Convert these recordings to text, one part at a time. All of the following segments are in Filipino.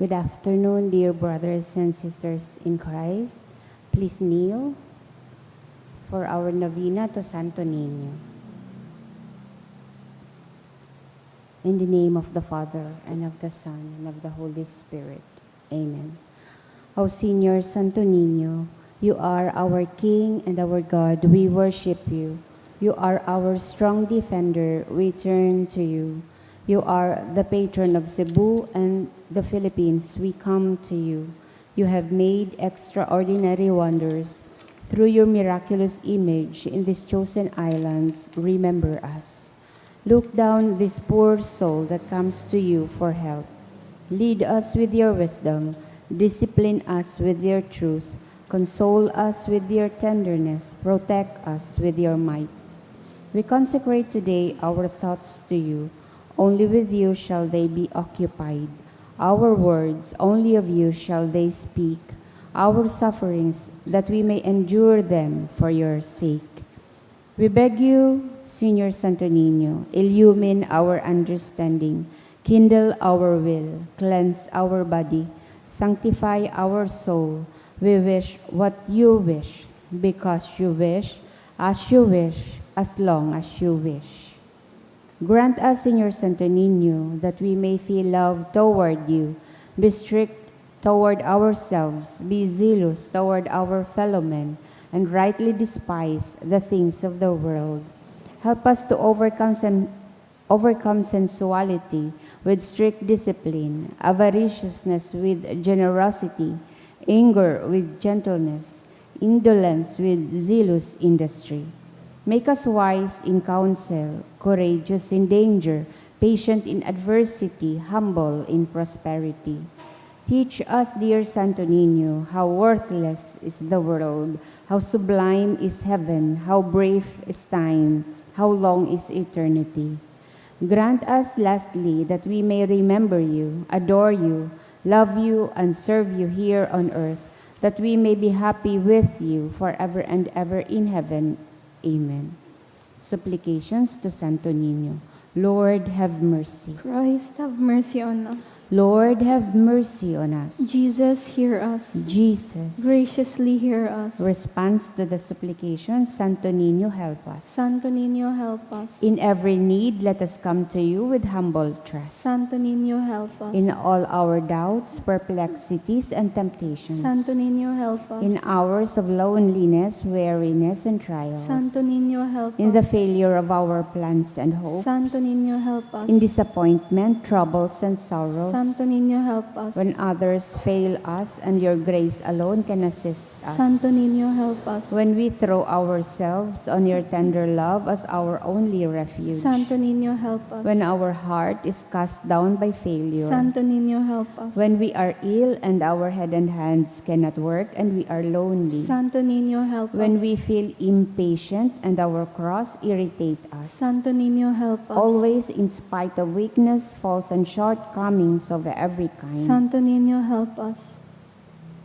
Good afternoon, dear brothers and sisters in Christ. Please kneel for our novena to Santo Niño. In the name of the Father, and of the Son, and of the Holy Spirit. Amen. O Senior Santo Niño, you are our King and our God. We worship you. You are our strong defender. We turn to you. You are the patron of Cebu and the Philippines. We come to you. You have made extraordinary wonders. Through your miraculous image in these chosen islands, remember us. Look down this poor soul that comes to you for help. Lead us with your wisdom. Discipline us with your truth. Console us with your tenderness. Protect us with your might. We consecrate today our thoughts to you. Only with you shall they be occupied. Our words, only of you shall they speak. Our sufferings, that we may endure them for your sake. We beg you, Senior Santo Niño, illumine our understanding, kindle our will, cleanse our body, sanctify our soul. We wish what you wish, because you wish, as long as you wish. Grant us, Senior Santo Niño, that we may feel love toward you, be strict toward ourselves, be zealous toward our fellow men, and rightly despise the things of the world. Help us to overcome sensuality with strict discipline, avariciousness with generosity, anger with gentleness, indolence with zealous industry. Make us wise in counsel, courageous in danger, patient in adversity, humble in prosperity. Teach us, dear Santo Niño, how worthless is the world, how sublime is heaven, how brief is time, how long is eternity. Grant us, lastly, that we may remember you, adore you, love you, and serve you here on earth, that we may be happy with you forever and ever in heaven. Amen. Supplications to Santo Niño. Lord, have mercy. Christ, have mercy on us. Lord, have mercy on us. Jesus, hear us. Jesus, Graciously hear us. response to the supplications, Santo Niño, help us. Santo Niño, help us. In every need, let us come to you with humble trust. Santo Niño, help us. In all our doubts, perplexities, and temptations. Santo Niño, help us. In hours of loneliness, weariness, and trials. Santo Niño, help us. In the failure of our plans and hopes. Santo Niño, help us. In disappointment, troubles, and sorrows. Santo Niño, help us. When others fail us and your grace alone can assist us. Santo Niño, help us. When we throw ourselves on your tender love as our only refuge. Santo Niño, help us. When our heart is cast down by failure. Santo Niño, help us. When we are ill and our head and hands cannot work and we are lonely. Santo Niño, help When us. we feel impatient and our cross irritate us. Santo Niño, help us. Always in spite of weakness, faults, and shortcomings of every kind. Santo Niño, help us.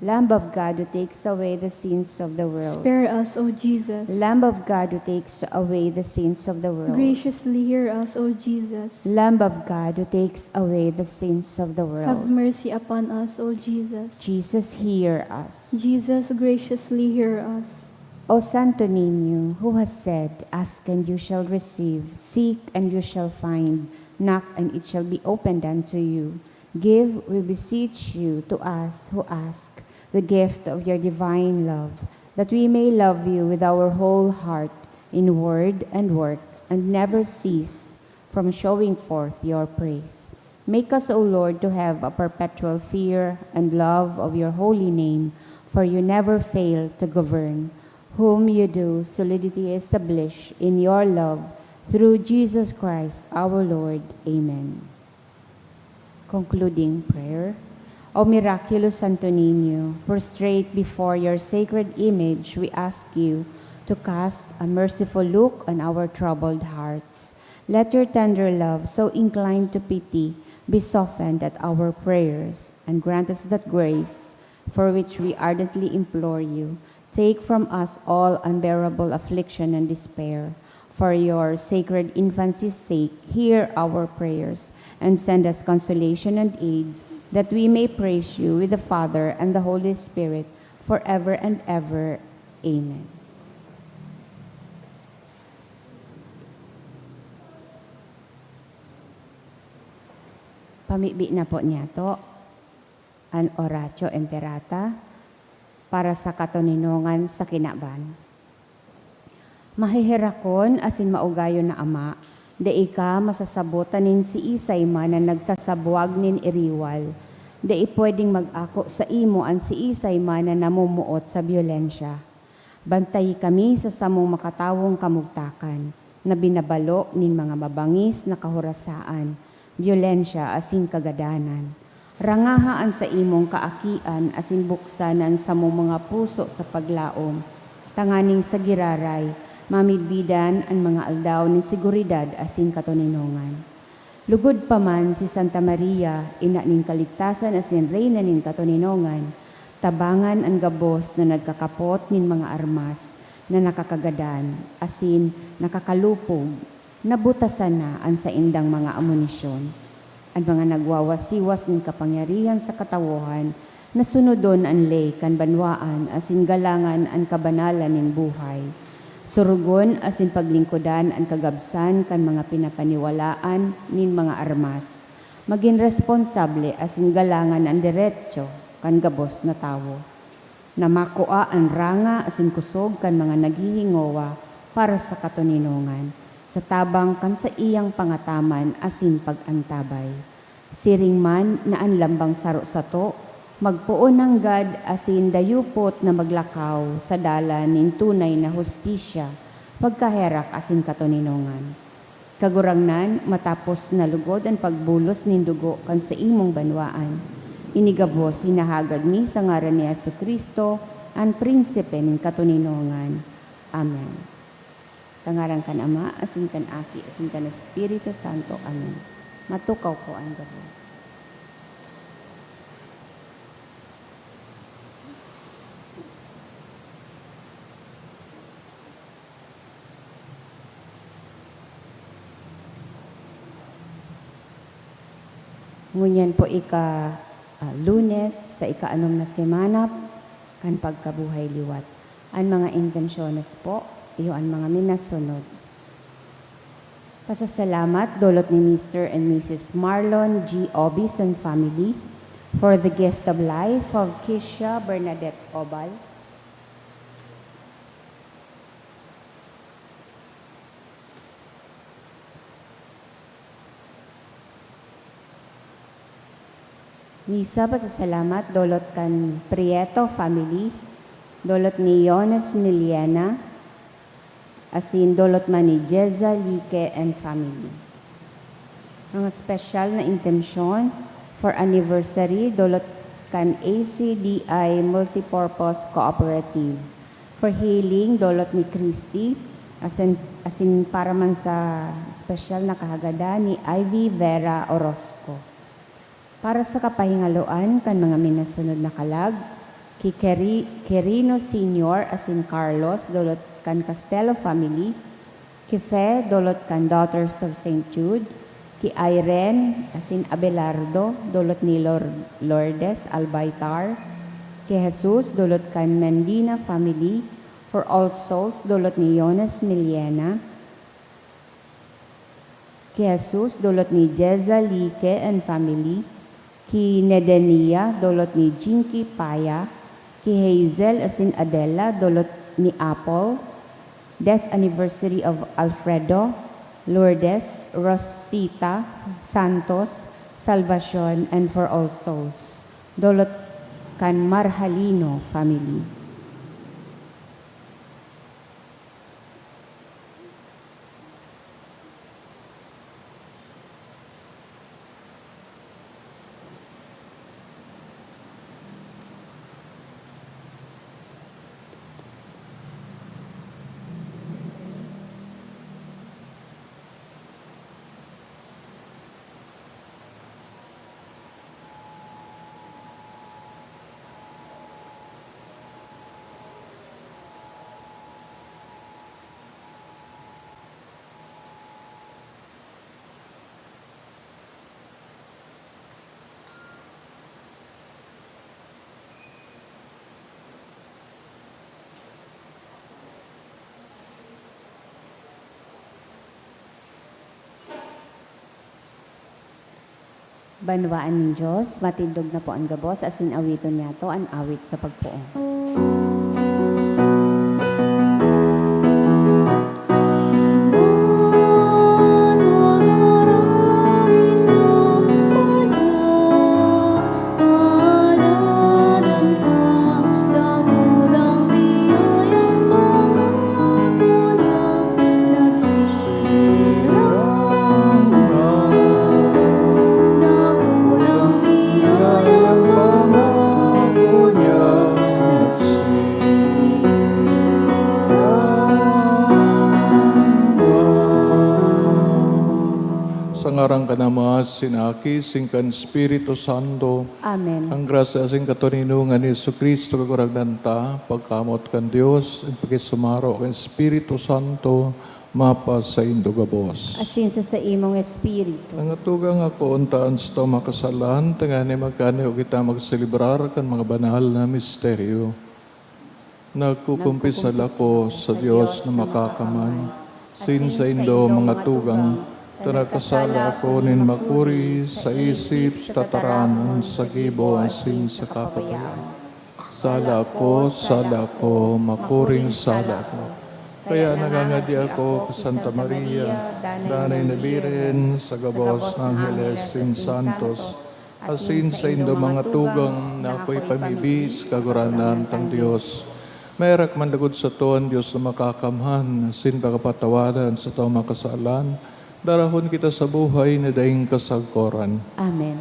Lamb of God who takes away the sins of the world. Spare us, O Jesus. Lamb of God who takes away the sins of the world. Graciously hear us, O Jesus. Lamb of God who takes away the sins of the Have world. mercy upon us, O Jesus. Jesus, hear us. Jesus, graciously hear us. O Santo Niño, who has said, ask and you shall receive, seek and you shall find, knock and it shall be opened unto you. Give, we beseech you, to us who ask, the gift of your divine love, that we may love you with our whole heart, in word and work, and never cease from showing forth your praise. Make us, O Lord, to have a perpetual fear and love of your holy name, for you never fail to govern, whom you do solidity establish in your love, through Jesus Christ our Lord. Amen. Concluding prayer. O miraculous Santo Niño, prostrate before your sacred image, we ask you to cast a merciful look on our troubled hearts. Let your tender love, so inclined to pity, be softened at our prayers, and grant us that grace for which we ardently implore you. Take from us all unbearable affliction and despair. For your sacred infancy's sake, hear our prayers, and send us consolation and aid that we may praise you with the Father and the Holy Spirit forever and ever. Amen. Pamibi na po niya to an oratio imperata para sa katoninongan sa kinaban. Mahihirakon asin maugayon na ama, da ika masasabotan nin si Isay man na nagsasabwag nin iriwal, da pwedeng mag-ako sa imo an si Isay man na namumuot sa byolensya. Bantay kami sa samong makatawong kamugtakan, na binabalo nin mga mabangis na kahurasaan, byolensya asin kagadanan. Rangahaan sa imong kaakian asin buksanan sa mong mga puso sa paglaom, tanganing sa giraray, mamidbidan ang mga aldaw ni seguridad asin katoninongan. Lugod pa man si Santa Maria, ina ning kaligtasan asin reyna ning katoninongan, tabangan ang gabos na nagkakapot nin mga armas na nakakagadan asin nakakalupog, nabutasan na ang sa indang mga amunisyon. Ang mga nagwawasiwas ning kapangyarihan sa katawuhan, na sunodon ang lay kan banwaan asin galangan ang kabanalan nin buhay. Surugon asin paglingkodan ang kagabsan kan mga pinapaniwalaan nin mga armas. Maging responsable asin galangan ang diretso kan gabos na tawo. Namakua ang ranga asin kusog kan mga naghihingowa para sa katoninongan, sa tabang kan sa iyang pangataman asin pagantabay. Siring man na ang lambang saro sato, magpuon ng gad asin dayupot na maglakaw sa dalan nin tunay na hustisya, pagkaherak asin katoninongan. Kagurangnan, matapos na lugod ang pagbulos nin dugo kan sa imong banwaan, inigabos sinahagad mi sa ngaran ni Jesucristo, ang prinsipe nin katoninongan. Amen. Sa ngaran kan Ama, asin kan Aki, asin kan Espiritu Santo. Amen. Matukaw ko ang gabos. Ngunyan po Lunes sa ika-anom na semana kan pagkabuhay liwat. Ang mga intensyones po, iyo ang mga minasunod. Pasasalamat dulot ni Mr. and Mrs. Marlon G. Obis and family for the gift of life of Kisha Bernadette Obal. Misa pasasalamat dulot kan Prieto family, dulot ni Jonas Miliana, asin dulot man ni Jeza Lique and family. Mga special na intensyon for anniversary dulot kan ACDI Multipurpose Cooperative. For healing dulot ni Christy, asin para man sa special na kahagada ni Ivy Vera Orozco. Para sa kapahingaloan kan mga minasunod na kalag, ki Quirino Sr. asin Carlos dulot kan Castelo family, ki Fe dulot kan Daughters of St. Jude, ki Irene asin Abelardo dulot ni Lourdes Albaitar, ki Jesus dulot kan Mendina family, for All Souls dulot ni Jonas Miliana, ki Jesus dulot ni Jeza Lique and family, ki Nedenia dulot ni Jinky Paya, ki Hazel asin Adela dulot ni Apple, death anniversary of Alfredo, Lourdes, Rosita, Santos, Salvacion, and for All Souls. Dulot kan Marhalino family. Banwaan ng Diyos, matindog na po ang gabos, asin awiton niya to, ang awit sa pagpuong. Sa ngarang kanamas, sinaki, singkan Espiritu Santo, Amen. ang grasya sing katuninungan ni Jesucristo kaguragdanta, pagkamot kan Dios, ang pagkisumaro kan Espiritu Santo, mapa sa indugabos. Asin sa imong espiritu. Ang atugang ako, untaan sa makasalan, tangani magkano kita magselebrar kan mga banal na misteryo. Nagkukumpisal ako sa Diyos na makakaman, sin sa indo mga tugang, tanakasala ako nin makuri sa isip, sa tataramon, sa gibo, asin sa kapapayaan. Sala ako, makuring sala ako. Kaya nagangadi ako sa Santa Maria, Danay na Biren, sa gabos ng Angeles, sin Santos, asin sa indo mga tugang na ako'y pamibis, kaguranan tang Diyos. Mayrak mandagod sa tuon, Diyos na makakamhan, sin pagkapatawanan sa taong makasalan, darahon kita sa buhay na daing kasagkoran. Amen.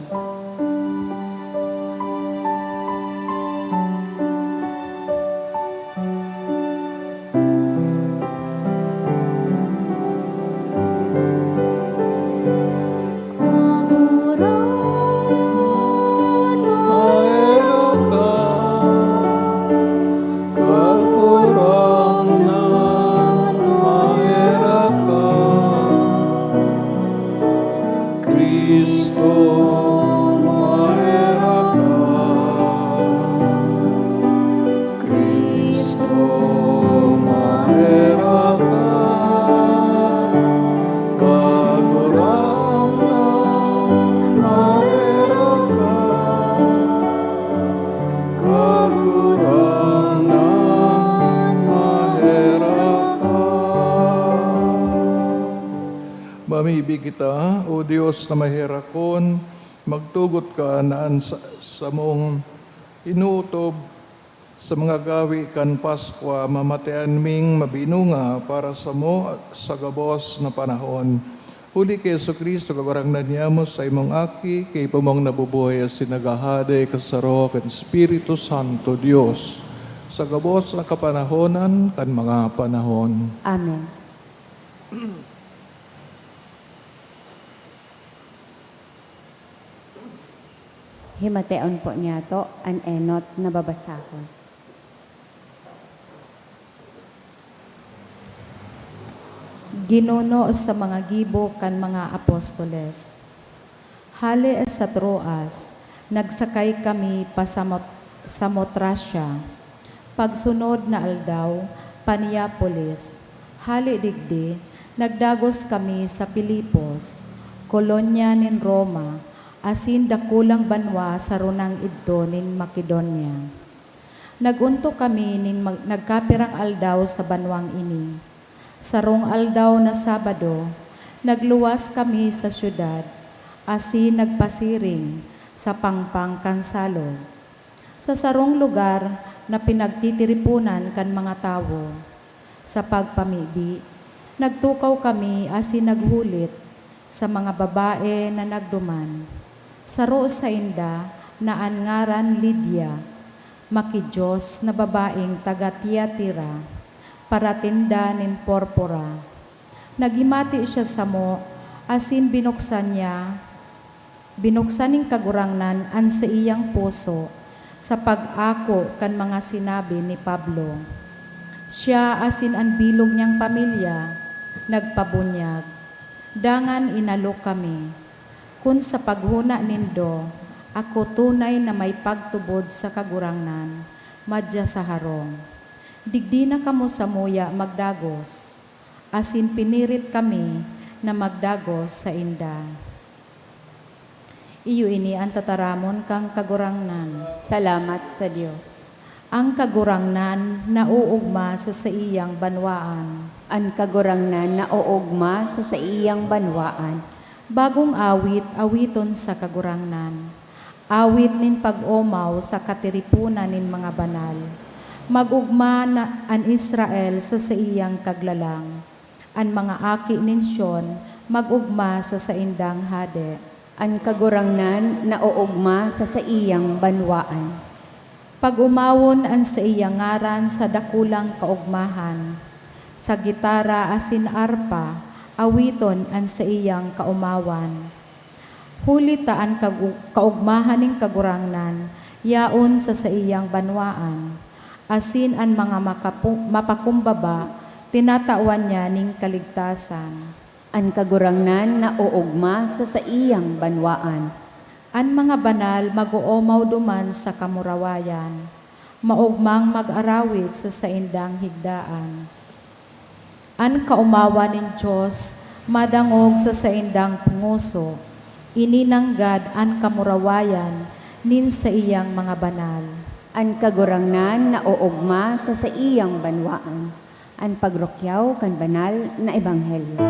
Mamibig kita, O Diyos na mahirakon, magtugot ka naan sa mong inutob sa mga gawi kan Paskwa, mamatayan ming mabinunga para sa mo sa gabos na panahon. Huli kay Jesucristo, kabarangnan niya mo sa imong aki, kay pamong nabubuhay as sinagahade, kasaro, kan Espiritu Santo, Diyos, sa gabos na kapanahonan, kan mga panahon. Amen. Himateon po niya to, an enot na babasahon. Ginuno sa mga gibo kan mga apostoles. Hali sa Troas, nagsakay kami pa sa Samotrasya. Pagsunod na aldaw, Paniapolis. Hali digdi, nagdagos kami sa Pilipos, kolonya nin Roma, asin dakulang banwa sa runang idto nin Makedonia. Nagunto kami nin nagkapirang aldaw sa banwang ini. Sarong aldaw na Sabado, nagluwas kami sa syudad, asin nagpasiring sa pangpang kansalog. Sa sarong lugar na pinagtitiripunan kan mga tao, sa pagpamibi, nagtukaw kami asin naghulit sa mga babae na nagduman. Saro sa inda na angaran Lydia, makidiyos na babaeng taga Tiatira, paratinda nin porpora. Nagimati siya sa mo, asin binuksan ning kagurangnan an sa iyang puso, sa pag-ako kan mga sinabi ni Pablo. Siya asin ang bilog niyang pamilya, nagpabunyag. Dangan inalok kami. Kun sa paghuna nindo, ako tunay na may pagtubod sa kagurangnan, madya sa harong. Digdi na kamo sa muya magdagos, asin pinirit kami na magdagos sa inda. Iyo ini ang tataramon kang kagurangnan. Salamat sa Dios. Ang kagurangnan na uugma sa iyang banwaan. An kagurangnan na oogma sa iyang banwaan. Bagong awit, awiton sa kagurangnan. Awit nin pag-omaw sa katiripunan nin mga banal. Magugma na an Israel sa iyang kaglalang. An mga aki nin Sion, magugma sa saindang hade. An kagurangnan na oogma sa iyang banwaan. Pag-umawon an sa iyang ngaran sa dakulang kaugmahan. Sa gitara asin arpa, awiton an sa iyang kaumawan. Huli taan kaugmahan ning kagurangnan, yaon sa iyang banwaan. Asin an mga mapakumbaba, tinatawan niya ning kaligtasan. An kagurangnan na oogma sa iyang banwaan. An mga banal mag-uumaw duman sa kamurawayan. Maugmang mag-arawit sa saindang higdaan. An kaumawa nin Diyos, madangog sa saindang punguso. Ininanggad an kamurawayan nin sa iyang mga banal. An kagurangnan na oogma sa iyang banwaan. An pagrukyaw kan banal na ebanghelyo.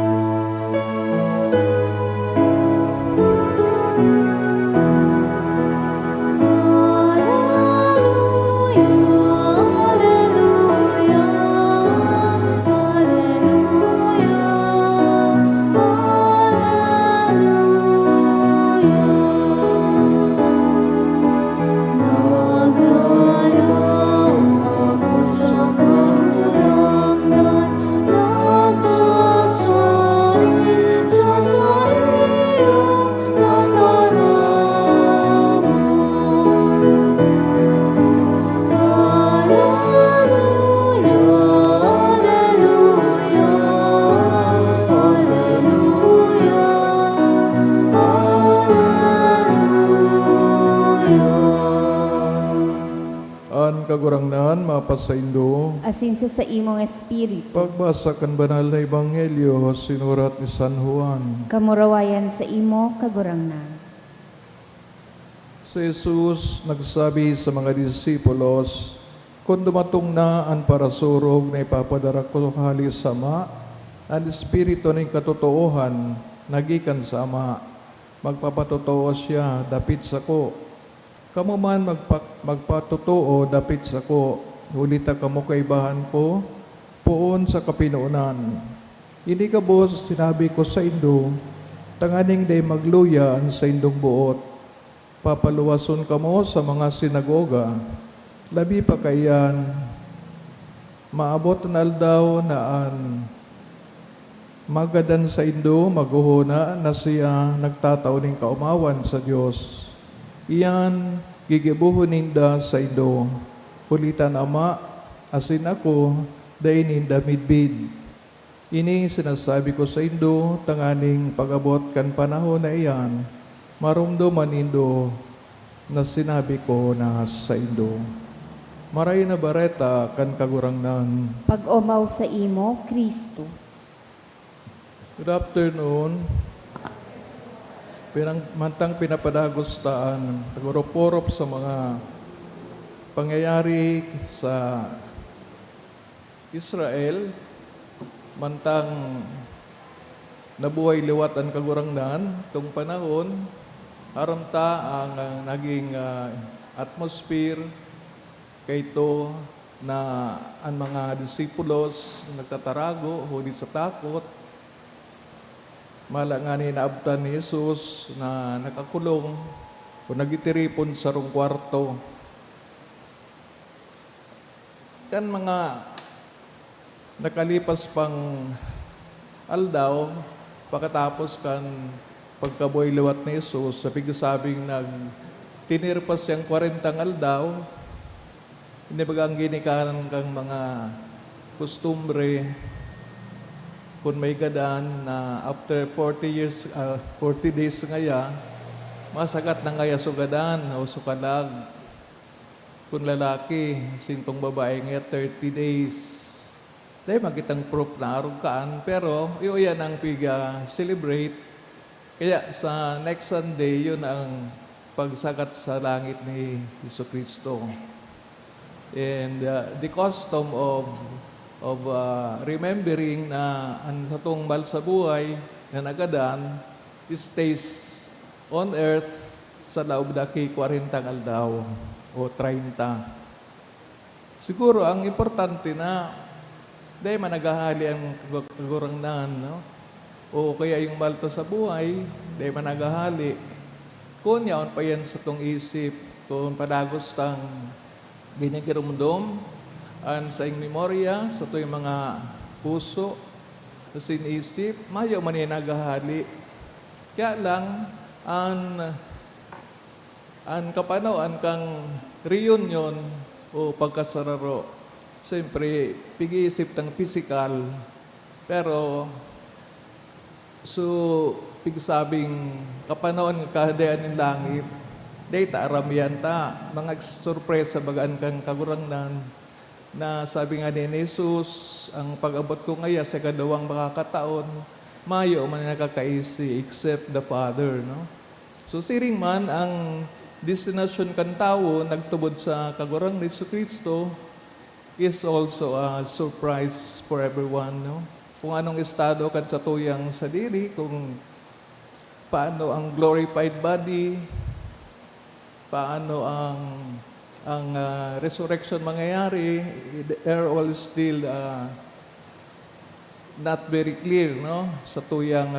An kagurangnan mapasaindo. Asin sa imong espiritu. Pagbasa kan banal na ebanghelyo sinurat ni San Juan. Kamurawayan sa imo kagurangnan. Si Jesus nagsabi sa mga disipulos, kung dumatong na ang parasurog na ipapadara ko hali sa Ama, ang Espiritu ng katotoohan nagikan sa Ama, magpapatotoo siya dapit sa ko. Kamu man magpatotoo dapit sa ko, hulita kamo kaibahan ko, poon sa kapinuunan. Ini ka boss, sinabi ko sa indo, tanganing day magluya ang sa indong buot. Papaluwason kamo sa mga sinagoga, labi pa kayan, maabot na aldaw na an magadan sa indo, maguhuna na siya nagtataw ng kaumawan sa Diyos. Iyan, gigibuhon ninda sa indo. Kulitan Ama, asin ako, dahin ninda midbid. Ini sinasabi ko sa indo, tanganing pagabot kan panahon na iyan, marumduman indo na sinabi ko na sa indo. Maray na bareta kan kagurangnan. Pag-umaw sa imo, Kristo. Good afternoon. Mantang pinapadagustaan, taguruporop sa mga pangyayari sa Israel, mantang nabuhay liwat ang kagurangnan, itong panahon, haramta ang naging atmosphere kayto na ang mga disipulos nagtatarago, huli sa takot, mala nga ni naabtan ni Jesus na nakakulong o nagitiripon sa rong kwarto. Kan mga nakalipas pang aldaw, pagkatapos kan pagkabuhay liwat ni Jesus, sabing tinirpas siyang 40 aldaw, hindi bagang ginikanan kang mga kustumbre, kung may gadaan na after 40 days ngaya, masagat na ngaya sugadan o sukalag. Kung lalaki, sintong babae ngaya 30 days. Dahil magitang proof na arugkaan, pero iuyan ang piga celebrate Kaya sa next Sunday, yun ang pagsagat sa langit ni Jesucristo. And the custom of remembering na ang katumbal sa buhay na nagadan stays on earth sa laob daki 40 aldaw o 30. Siguro ang importante na dahil managhahali ang kagurangnan, no? O kaya yung balta sa buhay, dahil managhahali. Kung yaon pa yan sa tong isip, kung padagos tang ginagirumdom, an sa ing memorya, sa to yung mga puso, sa sinisip, mayo man yan naghahali. Kaya lang, ang kapanoan kang reunion o pagkasararo, siyempre, pag-iisip ng physical, pero so, pigsabing kapanoon kahadayaan ng langit, data aramian ta, mga sorpresa bagaan kang kagurangnan, na sabi nga ni Jesus, ang pag-abot ko ngaya sa kadawang makakataon, mayo man nakakaisi except the Father, no? So siring man ang destination kan tao nagtubod sa kagurang ni Jesucristo is also a surprise for everyone, no? Kung anong estado kan sa tuyang sa diri, kung paano ang glorified body, paano ang resurrection mangyayari, they are all still not very clear, no? Sa tuyang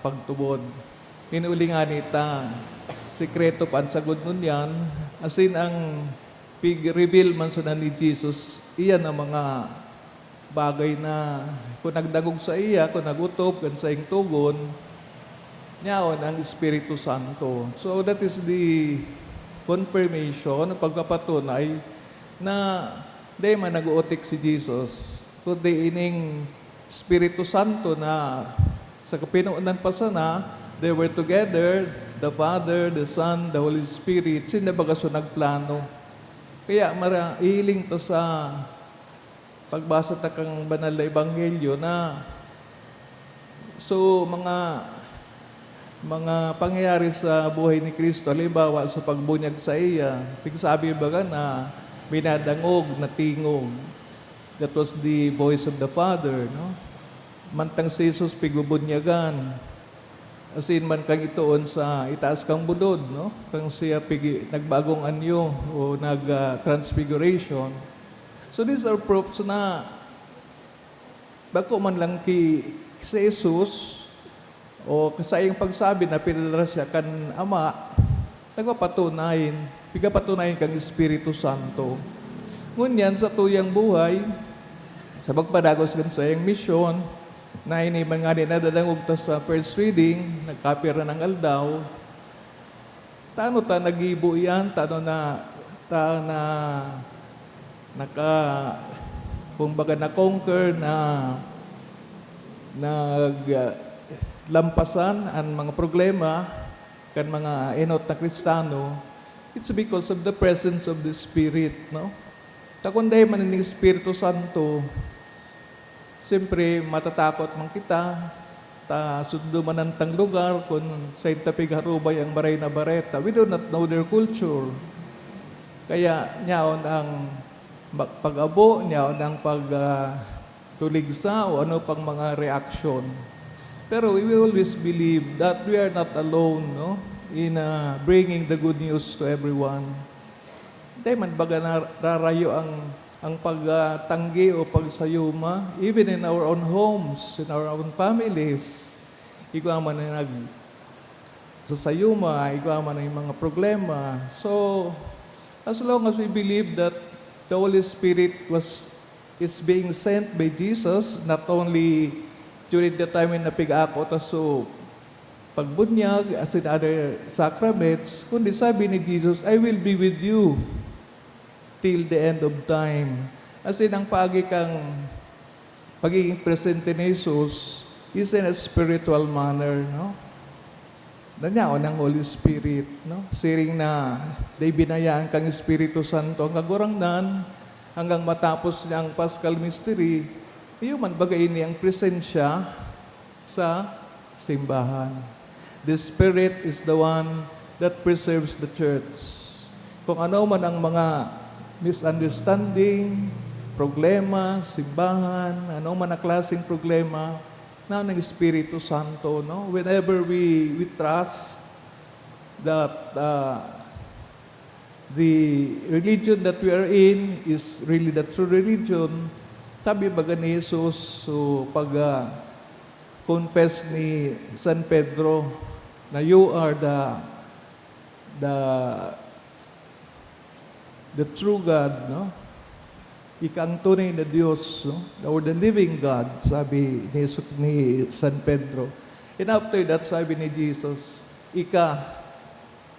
pagtubod. Tinuli nga nita, sikreto pa ang sagod nun yan, as in ang reveal man sa ni Jesus, iyan ang mga bagay na kung nagdagog sa iya, kung nagutob, kung sa iyong tugon, niyaon ang Espiritu Santo. So that is the confirmation, pagkapatunay na di man nag-uotik si Jesus, kundi ining Espiritu Santo na sa kapinuunan pa sana, they were together, the Father, the Son, the Holy Spirit, sinabagaso nagplano. Kaya ihiling to sa pagbasa ta kang banal na ebanghelyo na so mga pangyayari sa buhay ni Kristo, halimbawa sa pagbunyag sa iya, pigsabi baga na binadangog na tingog. That was the voice of the Father, no? Mantang si Jesus pigubunyagan. As in man kang itoon sa itaas kang budod, no? Kang siya nagbagong anyo o transfiguration. So these are proofs na bako man lang si Jesus o kasayang pagsabi na pinadala siya kan Ama, nagpapatunayin, pigapatunayin kang Espiritu Santo. Ngunyan sa tuyang buhay, sa pagpadagos kan sayang misyon, na iniman nga din nadadangog ta sa first reading, nagkapira ng aldaw, tano ta nagibo yan, tano na kumbaga na-conquer lampasan ang mga problema kan mga enot na Kristano, it's because of the presence of the Spirit, no? Takunday man ng Espiritu Santo, siyempre matatakot man kita, sundo man ang tang lugar, kung sa intapig harubay ang baray na bareta, we do not know their culture. Kaya niyaon ang pag-abo niya o ng pagtuligsa o ano pang mga reaction. Pero we will always believe that we are not alone, no? In bringing the good news to everyone. Hindi man baga nararayo ang pagtanggi o pagsayuma, even in our own homes, in our own families. Ikaw man na nagsasayuma, ikaw man yung mga problema. So, as long as we believe that the Holy Spirit is being sent by Jesus, not only during the time when napig-ako so pagbunyag as in other sacraments, kundi sabi ni Jesus, I will be with you till the end of time. As in ang pagiging presente ni Jesus is in a spiritual manner, no? Nanyaon ang Holy Spirit, no? Siring na day binayaan kang Espiritu Santo ang kagurangnan hanggang matapos niya ang Paschal Mystery, man bagay ini ang presensya sa simbahan. The Spirit is the one that preserves the church. Kung ano man ang mga misunderstanding, problema, simbahan, ano man ang klaseng problema, na ng Espiritu Santo, no? Whenever we trust that the religion that we are in is really the true religion, sabi ba ni Jesus, so pag confess ni San Pedro na you are the true God, no? Ika ang tunay na Diyos, no? Or the living God, sabi ni San Pedro. And after that, sabi ni Jesus, ika,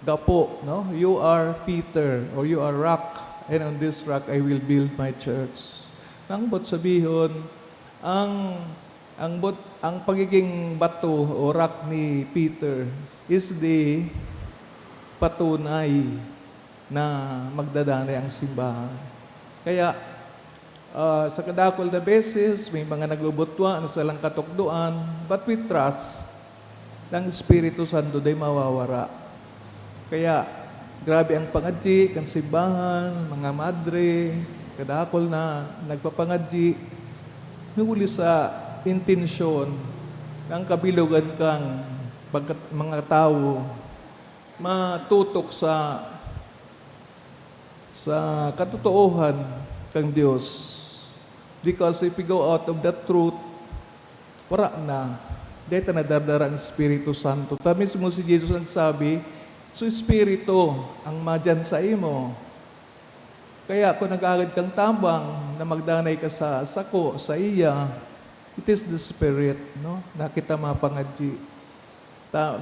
gapo, no? You are Peter, or you are rock, and on this rock I will build my church. Nang bot sabihon, ang pagiging bato o rock ni Peter is the patunay na magdadanay ang simbahan. Kaya, sa kadakol na beses, may mga naglubotwa, ano sa lang katukduan, but we trust ng Espiritu Santo day mawawara. Kaya, grabe ang pangadji, kan simbahan, mga madre, kadakol na nagpapangadji, nuli sa intensyon ng kabilugan kang mga tao matutok sa katotoohan kang Diyos. Because if we go out of that truth, wala na. Dito na dardara ang Espiritu Santo. Ta mismo si Jesus nagsabi, so Espiritu ang madyan sa imo. Kaya kung nag-agad kang tambang na magdanay ka sa sako, sa iya, it is the Spirit, no? Na kita mapangadji.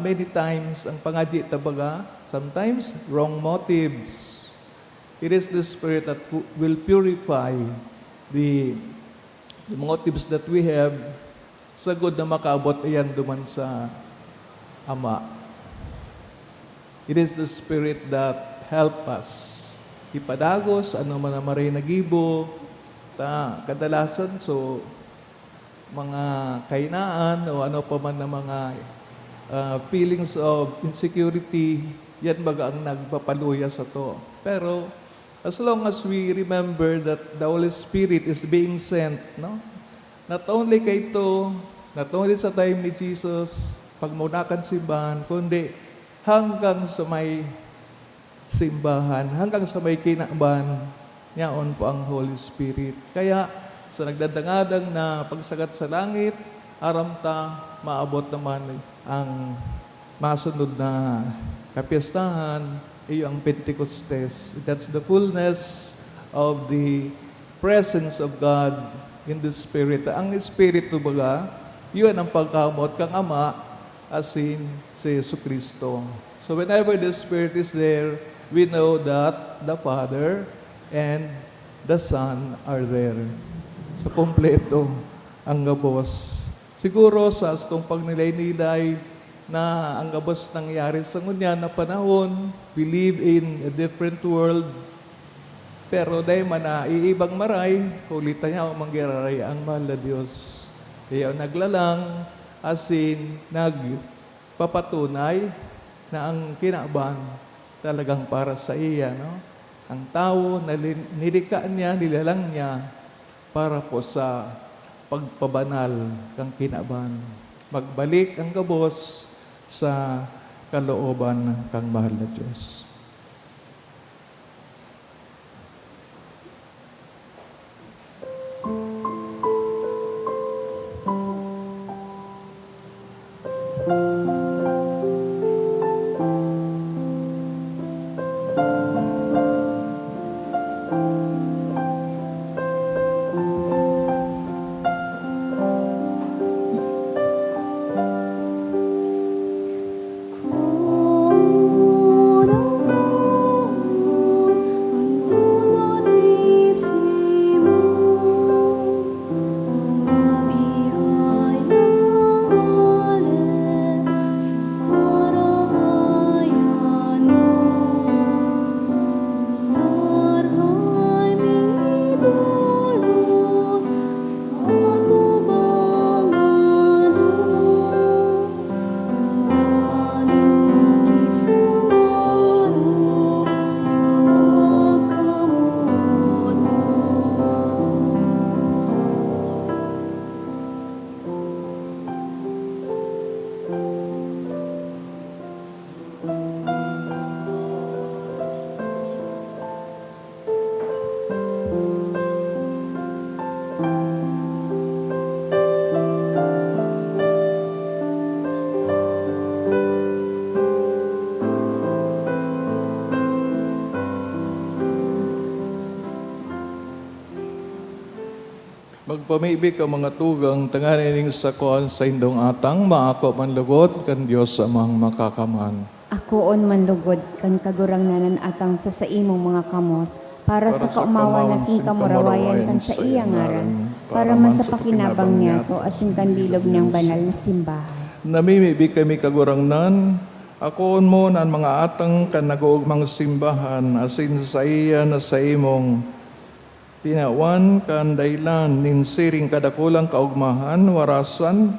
Many times, ang pangadji tabaga, sometimes, wrong motives. It is the Spirit that will purify the motives that we have sa good na makaabot iyan duman sa Ama. It is the Spirit that help us ipadagos, ano man na maray nagibo, kadalasan, so, mga kainaan o ano pa man na mga feelings of insecurity, yan baga ang nagpapaluya sa to. Pero, as long as we remember that the Holy Spirit is being sent, no? Not only kay ito, not only sa time ni Jesus, pagmunakan simbahan, kundi hanggang sa may simbahan, hanggang sa may kinaban, niyaon po ang Holy Spirit. Kaya, sa nagdadangadang na pagsagat sa langit, aramta, maabot naman ang masunod na kapiyastahan, iyo ang Pentecostes. That's the fullness of the presence of God in the Spirit. Ang Espiritu baga, yun ang pagkamot kang Ama, asin si Jesucristo. So whenever the Spirit is there, we know that the Father and the Son are there. So kompleto ang gabos. Siguro sa atong pagnilay-nilay na ang gabos nangyari sa ngunyan na panahon, we live in a different world. Pero dahil man na iibang maray, ulitan niya ang manggiraray ang mahal na Diyos. Kaya naglalang, asin, nagpapatunay na ang kinaban talagang para sa iya. No? Ang tao na nilikaan niya, nilalang niya para po sa pagpabanal kang kinaban. Magbalik ang gabos sa kalooban kang mahal na Diyos. Kung Magpamibig ang mga tugang tanganin sa kuan sa indong atang maako man lugod kan Dios amang makakaman. Akoon manlugod kan kagurangnanan atang sa imong mga kamot, para sa kaumawan na sing kamurawayan kan sa iya ngaran, para man sa pakinabang niya ko asin kan bilog niyang banal na simbahan. Namimibig kami kagurangnan, akoon mo nan mga atang kan nag-uugmang simbahan asin sa iya na sa imong tinawan kan daylan nin siring kadakulang kaugmahan warasan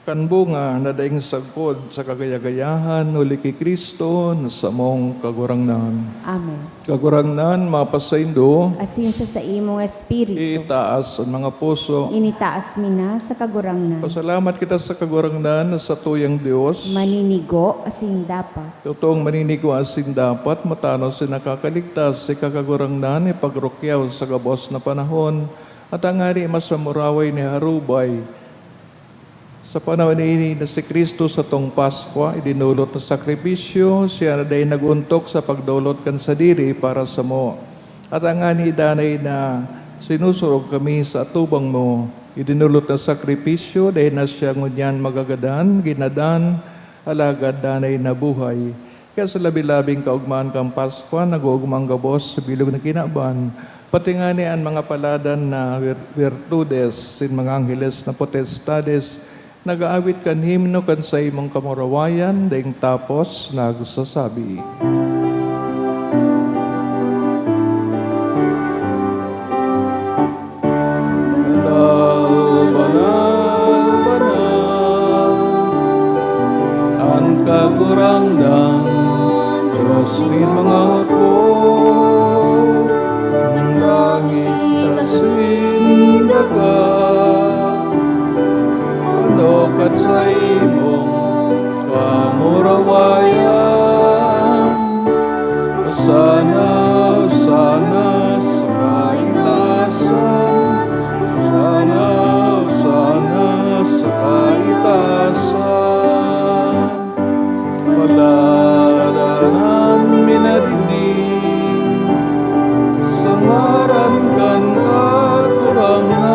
kan bunga na daing sagpod sa kagayagayahan uli kay Kristo na sa mong kagurangnan. Amen. Kagurangnan mapasaindo, Asin sa imong espiritu, itaas ang mga puso. initaas mina sa kagurangnan. Pasalamat kita sa kagurangnan sa tuyang Dios. Maninigo asin dapat. Totoong maninigo asin dapat matano si nakakaligtas si kakagurangnan ipagrukyaw sa gabos na panahon at ang hari mas mamuraway ni Harubay. Sa panahon ini na si Kristo sa tong Paskwa, idinulot na sakripisyo, siya na dahi naguntok sa pagdulot kan sa diri para sa mo. At ang ani danay na sinusurog kami sa atubang mo, idinulot na sakripisyo, dahil na siya ngunyan magagadan, ginadan, alagad danay na buhay. Kaya sa labi-labing kaugmaan kang Paskwa, nag-uugmang gabos sa bilog na kinaban, pati nga ni ang mga paladan na virtudes, sin mga angheles na potestades, nag-aawit kan himno kan sa imong kamurawayan, daing tapos nagsasabi. Banal, banal, banal, ang kagurangnan, Diyos ni mga hukbo, ng langit asin dagat, panokat sa imong kamurawayan. Sana, sana sa kaitasan, sana, sana sa kaitasan. Malalanan minadinig sa ngaran kan kakurangan.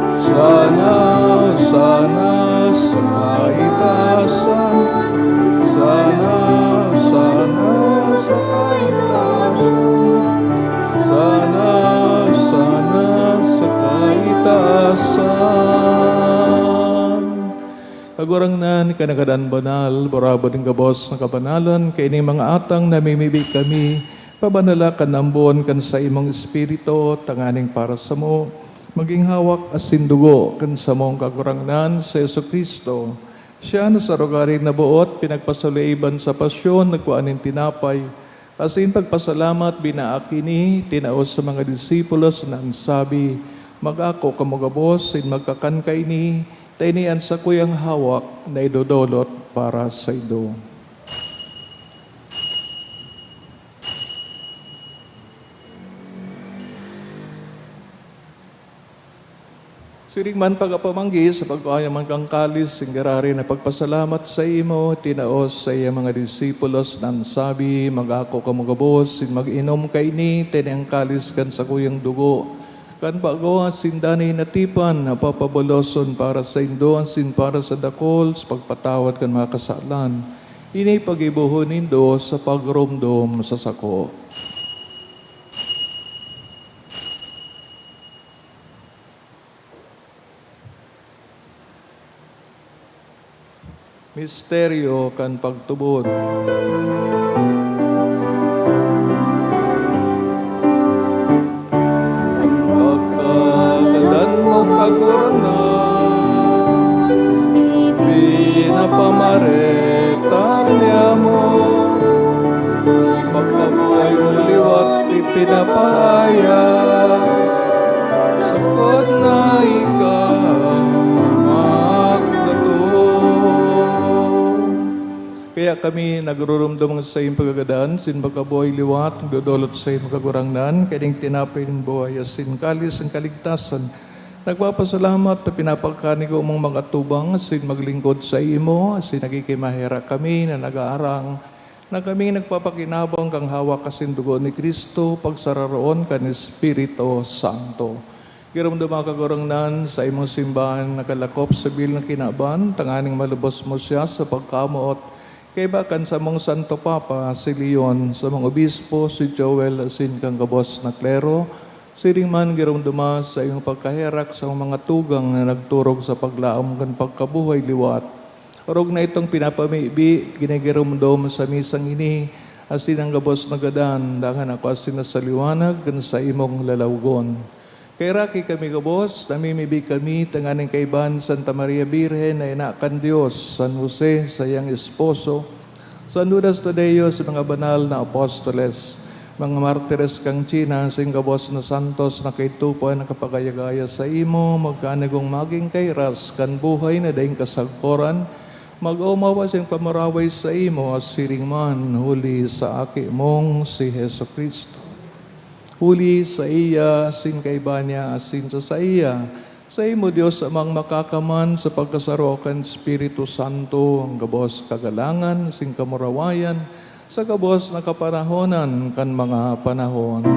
Sana, sana sa kaitasan, sana, sana sa kaitasan, sana, sana sa kaitasan. Kagurangnan, kanagadan banal, borabod ng gabos na kabanalan, kay ni mga atang namimibig kami, pabanala kan ambon kan sa imong espiritu, tanganing para sa mo, maging hawak as sindugo kan sa mong kagurangnan sa Jesucristo. Siya na sa rogaring nabuot, pinagpasaliban sa pasyon, nagkuanin tinapay, asin pagpasalamat, binaakini, tinaos sa mga disipulos na ansabi, mag-ako kamugabos, sin magkakankay ni, tainian sa kuyang hawak na idodolot para sa ido. Siring man pagapamanggi sa pagkaya man kang kalis, singgarari na pagpasalamat sa imo, tinaos sa iya mga disipulos nan sabi, mag-ako kamugabos, sin mag-inom kay ni, tinang kalis kan sa kuyang dugo. Kan pagawa sindani natipan, napapabuloson para sa indo, sin para sa dakol, sa pagpatawad kan mga kasalan. Ini pag-ibuhon nindo sa pagrumdom sa sako. Misteryo kan pagtubod. Pagkatadan mo kagurangan, ipinapamareta niya mo, pagkabuhay mo liwat ipinapahaya, sakot na ikaw magdato. Kaya kami nagrurumdum sa iyong pagkagadan, sin magkabuhay liwat, dudulot sa iyong kagurangnan, kaning tinapay ng buhay, sin kalis ang kaligtasan. Nagpapasalamat na pinapagkani ko mong mga tubang, sin maglingkod sa imo, sin nagkikimahira kami na nag-aarang, na kami nagpapakinabang kang hawak kasin dugo ni Kristo, pagsararoon kan Espiritu Santo. Giramdam ang kagurangnan sa imong simbahan nakalakop sa bil ng kinaban, tanganing malubos mo siya sa pagkamuot, kay bakan sa mong Santo Papa, si Leon, sa mga obispo, si Joel, asin kang kabos na klero, siring man giramdama sa iyong pagkaherak sa mga tugang na nagturog sa paglaom kan pagkabuhay liwat. Orog na itong pinapamibi, ginigiramdam sa misang ini, asin ang kabos na gadan, dangan ako asin na sa liwanag, kan sa imong lalawgon. Kay Raki kami kabos, namimibi kami, tanganing kaiban Santa Maria Birhen na inakan Diyos, San Jose, sa iyang esposo, San Judas Tadeo, sa mga banal na apostoles, mga martires kang China, sing kabos na santos na kay tupan na kapagayagaya sa imo, magkanagong maging kairas, kan buhay na daing kasagkoran, mag-umawa siyang pamaraway sa imo, as siring man, huli sa aki mong si Heso Kristo. Huli sa iya, asin kay Banya, asin sa iya. Sa imo, Diyos, amang makakaman sa pagkasarokan Espiritu Santo, ang gabos kagalangan, asin kamurawayan, sa gabos na kapanahonan kan mga panahon.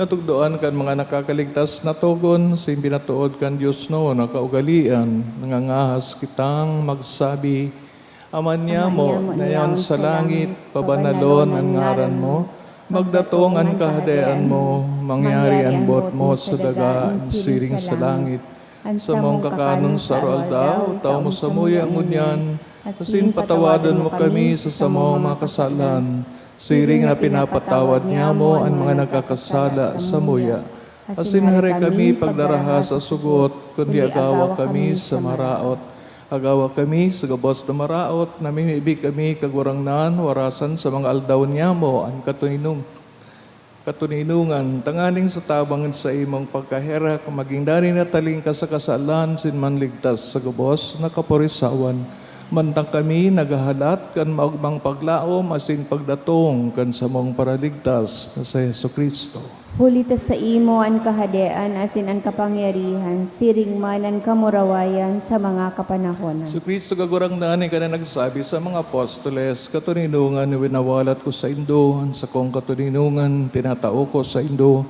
Natugdoan kan mga nakakaligtas na tugon, sin binatuod kan Diyos no, nakaugalian, nangangahas kitang magsabi, Aman niya mo, nayan sa langit, pabanalon ang ngaran mo, magdatong ang kahadayaan mo, mangyari ang bot mo sa daga, ang siring sa langit. Sa mong kakanon sa daw, tao mo sa muya ngunyan, asin patawadan mo kami sa samong mga kasalan, siring na pinapatawad niya mo ang mga nagkakasala sa muya. Asin hari kami pagdaraha sa sugot, kundi agawa kami sa maraot. Agawa kami sa gabos na maraot, namimibig kami kagurangnan, warasan sa mga aldaw niya mo ang katuninungan, tanganing sa tabangan sa imong pagkahera, maging dari na taling ka sa kasalan, sin manligtas sa gabos na kaporisawan. Mantang kami nagahalat kan maugmang paglaom asin pagdatong kan sa mong paraligtas na sa Yesu Kristo. Hulita sa imo ang kahadean asin ang kapangyarihan, siring man ang kamurawayan sa mga kapanahonan. Si Kristo gagurangnan ka na nagsabi sa mga apostoles, katuninungan winawalat ko sa indo, sa kong katuninungan tinatao ko sa indo.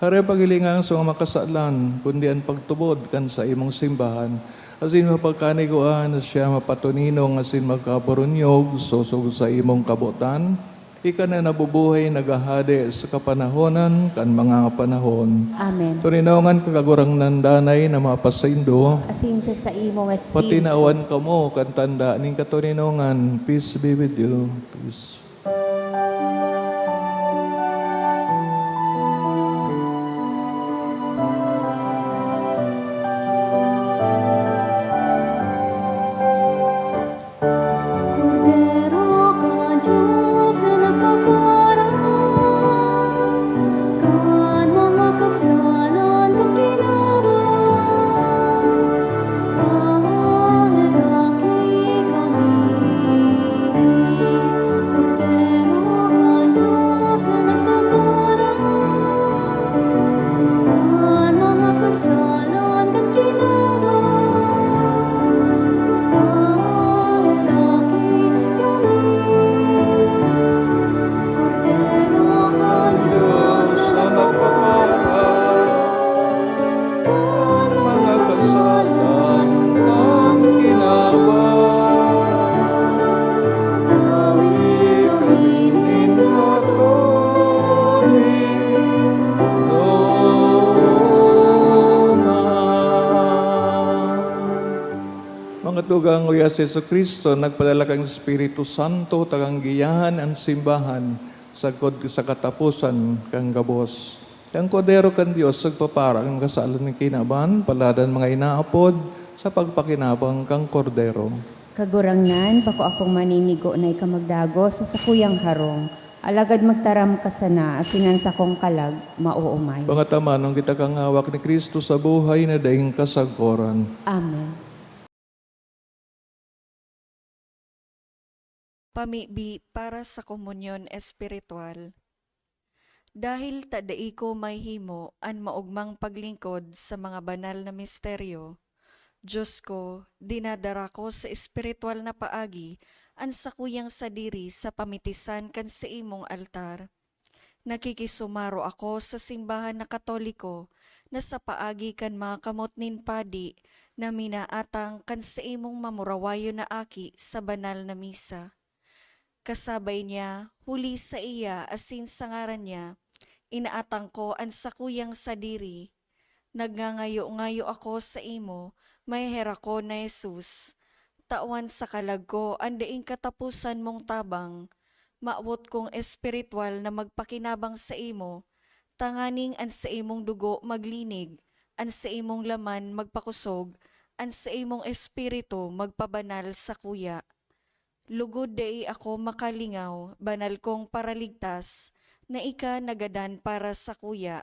Hare pagilingang sa mga makasalan, kundi ang pagtubod kan sa imong simbahan. Asin mapagkaniguan na siya mapatuninong asin magkabarunyog, susog sa imong kabutan, ika na nabubuhay nagahade sa kapanahonan kan mga panahon. Amen. Tuninongan kagagurang nandanay na mapasaindo, Asin sa imong espiritu. patinawan ka mo kan tanda ning katuninongan. Peace be with you. Peace. Cordero ka, Diyos na nagpaparang, kan mga kasalan kang kinarang, kahalaki kami. Cordero ka, Diyos na nagpaparang, kan mga kasalan kang kinarang, Mga kasalan kang ginawa, kami Mga tugang uyas Yesu Kristo, nagpadala kang Espiritu Santo, tagang giyahan ang simbahan. sagkod sa katapusan kang gabos. Kang kodero kan Dios sagpapara kang kasalan ni kinaban, paladan mga inaapod sa pagpakinabang kang kordero. Kagurangnan, bako akong maninigo na ikamagdago sa sakuyang harong. Alagad magtaram ka sana, asinan sa kong kalag, mauumay. Pangatama, nung kita kang hawak ni Kristo sa buhay na daing kasagporan. Amen. Pamibi para sa komunyon espiritual. Dahil tadai ko may himo an maugmang paglingkod sa mga banal na misteryo, Diyos ko, dinadara ko sa espiritual na paagi an sakuyang sadiri sa pamitisan kan sa imong altar. Nakikisumaro ako sa simbahan na Katoliko na sa paagi kan mga kamot nin padi na minaatang kan sa imong mamurawayo na aki sa banal na misa. Kasabay niya, huli sa iya asin sa ngaran niya, inaatang ko ang sakuyang sadiri. Nagngangayo-ngayo ako sa imo, may hera ko na Jesus. Tawan sa kalag ko, andaing katapusan mong tabang. Maawot kong espiritual na magpakinabang sa imo, tanganing an sa imong dugo maglinig, an sa imong laman magpakusog, an sa imong espiritu magpabanal sa kuya. Lugod dai ako makalingaw, banal kong paraligtas, na ika nagadan para sa kuya.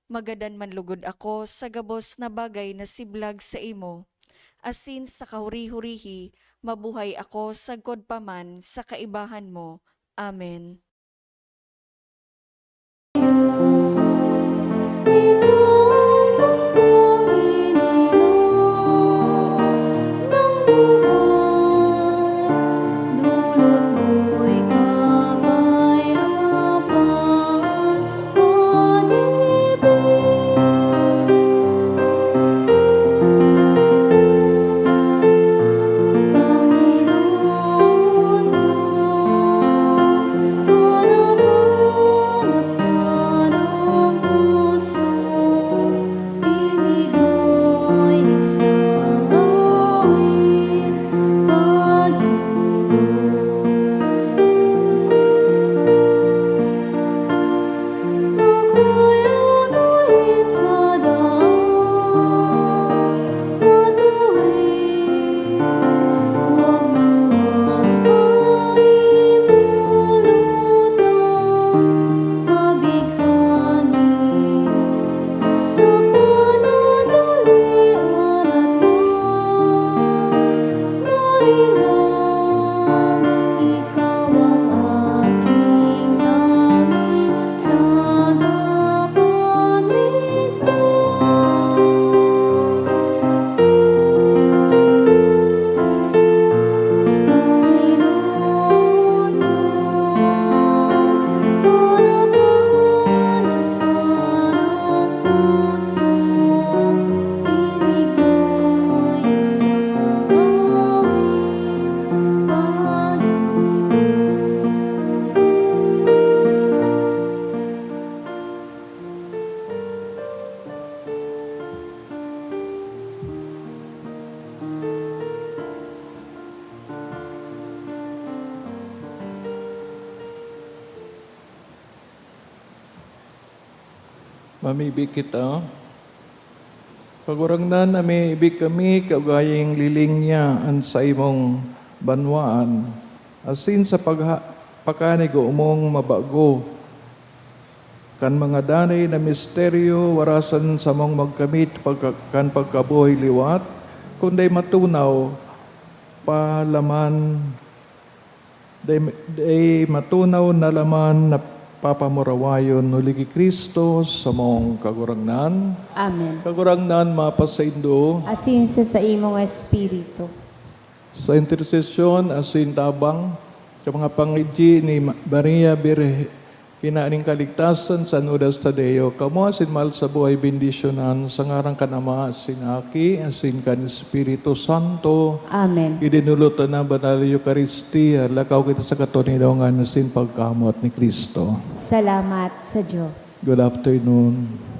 Magadan man lugod ako sa gabos na bagay na siblag sa imo. Asin sa kahuri-hurihi, mabuhay ako sagkod paman sa kaibahan mo. Amen. Mamibig kita. Kagurangnan ami ibig kami kaugayeng liling niya an sa imong banwaan. Asin sa pagkanigo umong mabago. Kan mga danay na misteryo warasan sa mong magkamit kan pagkabuhay liwat, kunday matunaw palaman day matunaw na laman na papamurawayon nuligi Kristo sa mong kagurangnan. Amen. Kagurangnan mapasaindo Asin sa imong espiritu. sa intersesyon asin tabang sa mga pangidji ni Maria Hinaaning kaligtasan sa Nudas Tadeo, kamo asin mahal sa buhay bendisyonan, sa ngarang kanama asin aki, asin kan Espiritu Santo, Amen. idinulutan na banal Eucharistia, lakaw kita sa katunidongan asin pagkamot ni Kristo. Salamat sa Diyos. Good afternoon.